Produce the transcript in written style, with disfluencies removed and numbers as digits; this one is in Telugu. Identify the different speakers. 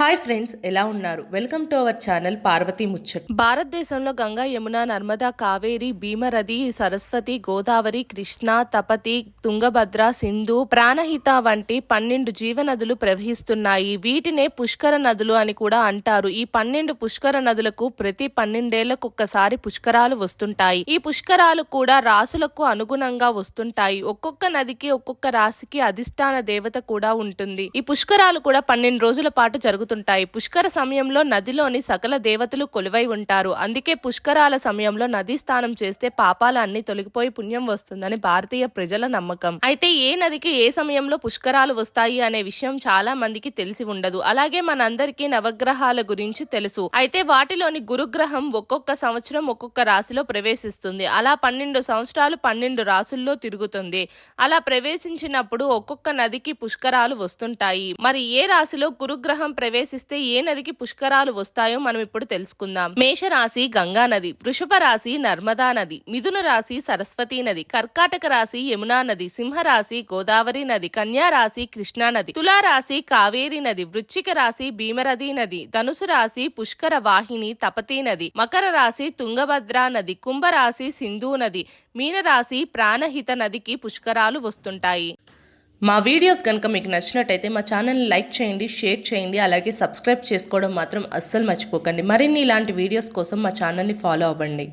Speaker 1: హాయ్ ఫ్రెండ్స్, ఎలా ఉన్నారు? Welcome to our channel Parvati Muchchat. భారతదేశంలో గంగా, యమున, నర్మదా, కావేరి, భీమరది, సరస్వతి, గోదావరి, కృష్ణ, తపతి, తుంగభద్ర, సింధు, ప్రాణహిత వంటి 12 జీవనదులు ప్రవహిస్తున్నాయి. వీటినే పుష్కర నదులు అని కూడా అంటారు. ఈ 12 పుష్కర నదులకు ప్రతి 12 ఏళ్లకొక్కసారి పుష్కరాలు వస్తుంటాయి. ఈ పుష్కరాలు కూడా రాసులకు అనుగుణంగా వస్తుంటాయి. ఒక్కొక్క నదికి ఒక్కొక్క రాశికి అధిష్టాన దేవత కూడా ఉంటుంది. ఈ పుష్కరాలు కూడా 12 రోజుల పాటు జరుగుతుంటాయి. పుష్కర సమయంలో నదిలోని సకల దేవతలు కొలువై ఉంటారు. అందుకే పుష్కరాల సమయంలో నదీ స్నానం చేస్తే పాపాలన్నీ తొలగిపోయి పుణ్యం వస్తుందని భారతీయ ప్రజల నమ్మకం. అయితే ఏ నదికి ఏ సమయంలో పుష్కరాలు వస్తాయి అనే విషయం చాలా మందికి తెలిసి ఉండదు. అలాగే మనందరికీ నవగ్రహాల గురించి తెలుసు. అయితే వాటిలోని గురుగ్రహం ఒక్కొక్క సంవత్సరం ఒక్కొక్క రాశిలో ప్రవేశిస్తుంది. అలా 12 సంవత్సరాలు 12 రాసుల్లో తిరుగుతుంది. అలా ప్రవేశించినప్పుడు ఒక్కొక్క నదికి పుష్కరాలు వస్తుంటాయి. మరి ఏ రాశిలో గురుగ్రహం ప్రవేశిస్తే ఏ నదికి పుష్కరాలు వస్తాయో మనం ఇప్పుడు తెలుసుకుందాం. మేషరాశి గంగా నది, వృషభ రాశి నర్మదా నది, మిథున రాశి సరస్వతి నది, కర్కాటక రాశి యమునా నది, సింహరాశి గోదావరి నది, కన్యా రాశి కృష్ణా నది, తులారాశి కావేరి నది, వృశ్చిక రాశి భీమరది నది, ధనుసు రాశి పుష్కర వాహిని తపతీ నది, మకర రాశి తుంగభద్ర నది, కుంభరాశి సింధు నది, మీనరాశి ప్రాణహిత నదికి పుష్కరాలు వస్తుంటాయి. మా వీడియోస్ కనుక మీకు నచ్చినట్టయితే మా ఛానల్ని లైక్ చేయండి, షేర్ చేయండి, అలాగే సబ్స్క్రైబ్ చేసుకోవడం మాత్రం అస్సలు మర్చిపోకండి. మరిన్ని ఇలాంటి వీడియోస్ కోసం మా ఛానల్ని ఫాలో అవ్వండి.